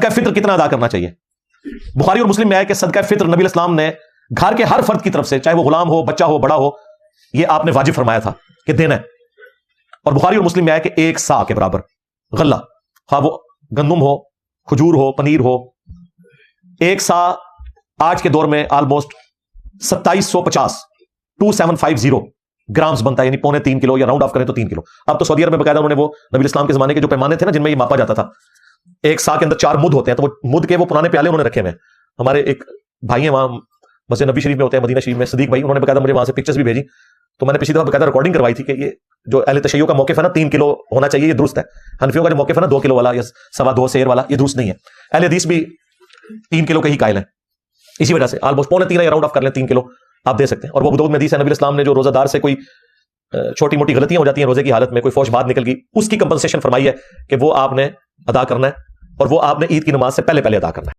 صدقہ فطر کتنا ادا کرنا چاہیے؟ بخاری اور مسلم میں ہے کہ صدقہ فطر نبی اسلام نے گھر کے ہر فرد کی طرف سے، چاہے وہ غلام ہو، بچہ ہو، بڑا ہو، یہ آپ نے واجب فرمایا تھا کہ دینا ہے. اور بخاری اور مسلم میں ہے کہ 1 سا کے برابر غلہ، خواہ وہ گندم ہو، کھجور ہو، پنیر ہو. 1 سا آج کے دور میں آلموسٹ 2750 گرامز بنتا ہے، یعنی 2.25 کلو، یا راؤنڈ آف کریں تو 3 کلو. اب تو سعودی عرب میں باقاعدہ انہوں نے وہ نبی اسلام کے زمانے کے جو پیمانے تھے نا جن میں یہ ماپا جاتا تھا، 1 سا کے اندر 4 مد ہوتے ہیں، تو وہ مد کے وہ پرانے پیالے انہوں نے رکھے ہوئے ہیں. ہمارے ایک بھائی ہیں وہاں مسجد نبی شریف میں ہوتے ہیں، مدینہ شریف میں، صدیق بھائی، انہوں نے باقاعدہ مجھے وہاں سے پکچرز بھی بھیجی. تو میں نے پچھلی دفعہ باقاعدہ ریکارڈنگ کروائی تھی کہ یہ جو اہل تشیع کا موقف ہے نا 3 کلو ہونا چاہیے، یہ درست ہے. حنفیوں کا جو موقف ہے نا 2 کلو والا یا 2.25 سیر والا، یہ درست نہیں ہے. اہل حدیث بھی 3 کلو کے ہی قائل ہیں. اسی وجہ سے آلموسٹ 2.25 یا راؤنڈ آف کر لیں 3 کلو آپ دے سکتے ہیں. اور وہ ابو داؤد میں حدیث ہے نبی اسلام نے جو روزہ دار سے کوئی چھوٹی موٹی غلطیاں ہو جاتی ہیں روزے کی حالت میں، کوئی فوش بات نکل گئی، اس کی کمپنسیشن فرمائی ہے کہ وہ آپ نے ادا کرنا ہے، اور وہ آپ نے عید کی نماز سے پہلے ادا کرنا ہے.